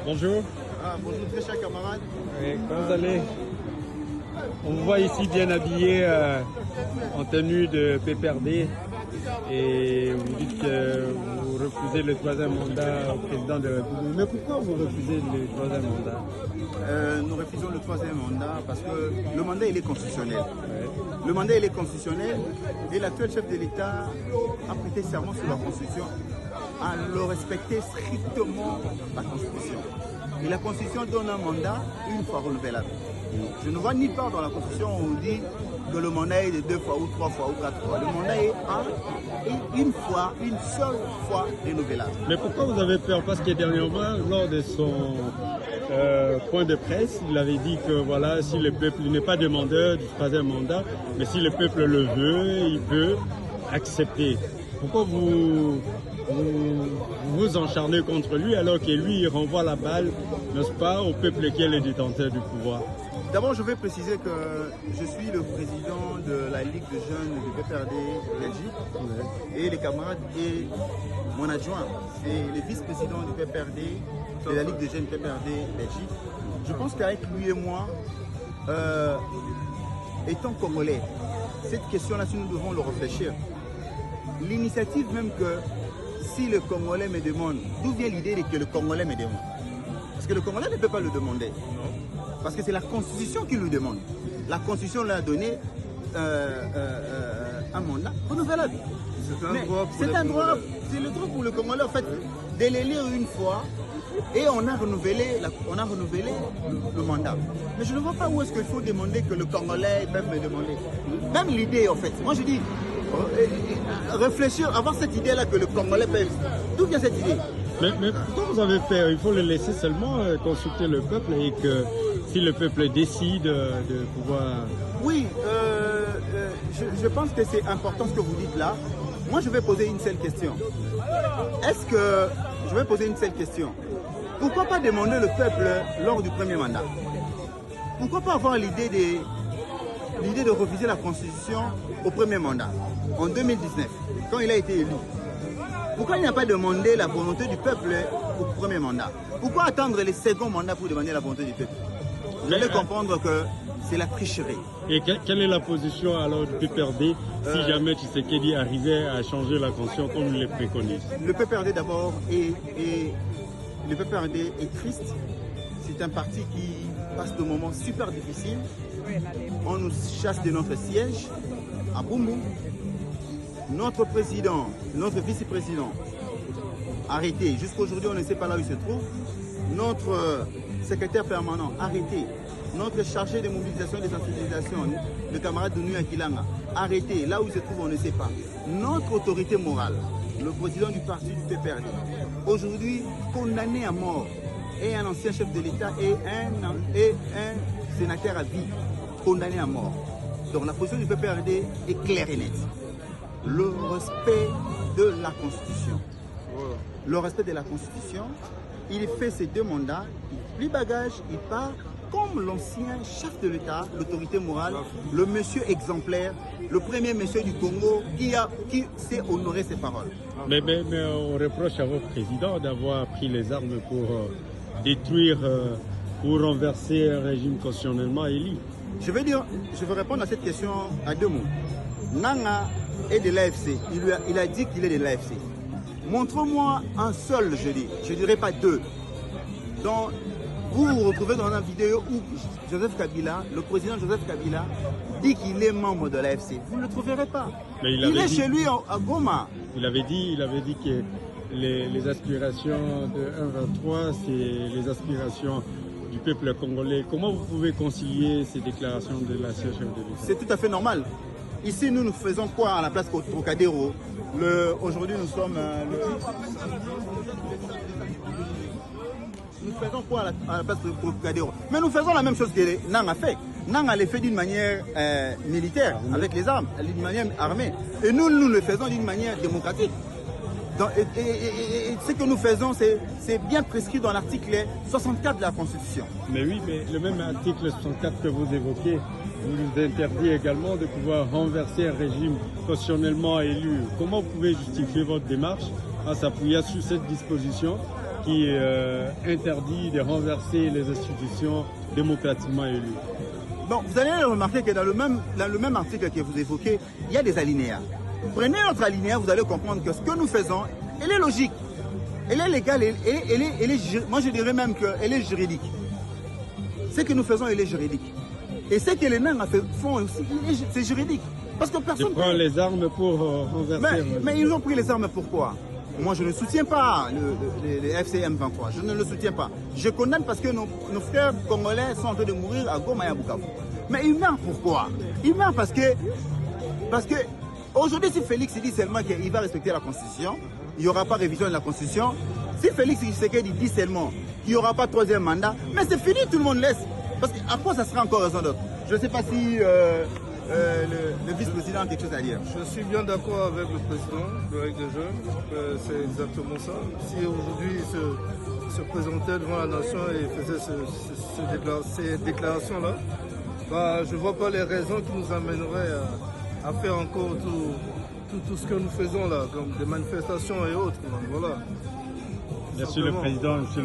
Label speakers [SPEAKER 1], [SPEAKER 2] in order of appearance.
[SPEAKER 1] Bonjour.
[SPEAKER 2] Bonjour très chers camarades.
[SPEAKER 1] Oui, comment vous allez? On vous voit ici bien habillé en tenue de PPRD et vous dites que vous refusez le troisième mandat au président de la République. Mais pourquoi vous refusez le troisième mandat?
[SPEAKER 2] Nous refusons le troisième mandat parce que le mandat il est constitutionnel.
[SPEAKER 1] Ouais.
[SPEAKER 2] Le mandat il est constitutionnel et l'actuel chef de l'État a prêté serment sur la Constitution à le respecter strictement la Constitution. Et la Constitution donne un mandat une fois renouvelable. Je ne vois ni part dans la Constitution où on dit que le mandat est de 2 fois ou 3 fois ou 4 fois. Le mandat est une fois, une seule fois renouvelable.
[SPEAKER 1] Mais pourquoi vous avez peur? Parce que dernièrement, lors de son point de presse, il avait dit que voilà, si le peuple n'est pas demandeur du troisième mandat, mais si le peuple le veut, il peut accepter. Pourquoi vous encharnez contre lui alors que lui, il renvoie la balle, n'est-ce pas, au peuple qui est le détenteur du pouvoir?
[SPEAKER 2] D'abord, je vais préciser que je suis le président de la Ligue de jeunes du PPRD Belgique et les camarades et mon adjoint, c'est le vice-président du PPRD, de la Ligue de jeunes PPRD Belgique. Je pense qu'avec lui et moi, étant congolais, cette question-là, si nous devons le réfléchir, l'initiative même que si le Congolais me demande, d'où vient l'idée que le Congolais me demande? Parce que le Congolais ne peut pas le demander. Parce que c'est la Constitution qui lui demande. La Constitution lui a donné un mandat renouvelable. C'est un droit, c'est le droit pour le Congolais en fait de l'élire une fois et on a renouvelé le mandat. Mais je ne vois pas où est-ce qu'il faut demander que le Congolais peut me demander. Même l'idée en fait. Moi je dis réfléchir, avoir cette idée-là que le Congolais peut. D'où vient cette idée?
[SPEAKER 1] Mais pourquoi vous avez peur? Il faut le laisser seulement consulter le peuple et que si le peuple décide de pouvoir...
[SPEAKER 2] Oui, je pense que c'est important ce que vous dites là. Moi, je vais poser une seule question. Je vais poser une seule question. Pourquoi pas demander le peuple lors du premier mandat? Pourquoi pas avoir l'idée de refuser la Constitution au premier mandat, en 2019, quand il a été élu? Pourquoi il n'a pas demandé la volonté du peuple au premier mandat? Pourquoi attendre les seconds mandats pour demander la volonté du peuple? Vous allez comprendre que c'est la tricherie. Et
[SPEAKER 1] quelle est la position alors du PPRD si jamais Tshisekedi arrivait à changer la Constitution comme il le préconise?
[SPEAKER 2] Le PPRD d'abord le PPRD est triste. C'est un parti qui passe de moments super difficiles. On nous chasse de notre siège à Bumbu. Notre président, notre vice-président, arrêté. Jusqu'à aujourd'hui, on ne sait pas là où il se trouve. Notre secrétaire permanent, arrêté. Notre chargé de mobilisation et de sensibilisation, le camarade Dounou Akilanga, arrêté. Là où il se trouve, on ne sait pas. Notre autorité morale, le président du parti du PPRD, aujourd'hui condamné à mort, et un ancien chef de l'État et un sénateur à vie, condamné à mort. Donc la position du PPRD est claire et nette. Le respect de la Constitution. Le respect de la Constitution, il fait ses 2 mandats, il plie bagage, il part comme l'ancien chef de l'État, l'autorité morale, le monsieur exemplaire, le premier monsieur du Congo qui sait honorer ses paroles.
[SPEAKER 1] Mais on reproche à votre président d'avoir pris les armes pour détruire, pour renverser un régime constitutionnellement élu.
[SPEAKER 2] Je vais répondre à cette question à 2 mots. Nanga est de l'AFC. Il a dit qu'il est de l'AFC. Montre-moi un seul, je dirais pas 2. Donc, vous vous retrouvez dans une vidéo où Joseph Kabila, le président Joseph Kabila, dit qu'il est membre de l'AFC. Vous ne le trouverez pas.
[SPEAKER 1] Mais
[SPEAKER 2] il est chez lui à Goma.
[SPEAKER 1] Il avait dit que les aspirations de 1-23, c'est les aspirations du peuple congolais. Comment vous pouvez concilier ces déclarations de l'ancien chef de l'État? C'est
[SPEAKER 2] tout à fait normal. Ici, nous faisons quoi à la place Trocadéro? Aujourd'hui, nous sommes nous faisons quoi à la place de Trocadéro? Mais nous faisons la même chose que Nang a fait. Nang l'a fait d'une manière militaire, avec les armes, d'une manière armée. Et nous le faisons d'une manière démocratique. Donc, et ce que nous faisons, c'est bien prescrit dans l'article 64 de la Constitution.
[SPEAKER 1] Mais oui, mais le même article 64 que vous évoquez, vous nous interdit également de pouvoir renverser un régime constitutionnellement élu. Comment vous pouvez justifier votre démarche en s'appuyant sur cette disposition qui interdit de renverser les institutions démocratiquement élues.
[SPEAKER 2] Bon, vous allez remarquer que dans le même article que vous évoquez, il y a des alinéas. Prenez notre alinéa, vous allez comprendre que ce que nous faisons, elle est logique, elle est légale, moi je dirais même qu'elle est juridique. Ce que nous faisons, elle est juridique. Et ce que les nains font aussi, c'est juridique. Parce que personne...
[SPEAKER 1] Ils prennent les armes pour renverser...
[SPEAKER 2] Mais ils ont pris les armes pourquoi? Moi, je ne soutiens pas le FCM 23. Je ne le soutiens pas. Je condamne parce que nos frères congolais sont en train de mourir à Goma et à Bukavu. Mais ils meurent pourquoi? Ils meurent parce que aujourd'hui, si Félix dit seulement qu'il va respecter la Constitution, il n'y aura pas révision de la Constitution. Si Félix Tshisekedi dit seulement qu'il n'y aura pas troisième mandat, mais c'est fini, tout le monde laisse. Parce qu'à quoi ça sera encore raison d'autre? Je ne sais pas si le vice-président a quelque chose à dire.
[SPEAKER 3] Je suis bien d'accord avec le président de Règle des Jeunes. C'est exactement ça. Si aujourd'hui il se présentait devant la nation et faisait ces déclarations-là, bah, je ne vois pas les raisons qui nous amèneraient à faire encore tout ce que nous faisons là, comme des manifestations et autres. Voilà.
[SPEAKER 1] Merci le président.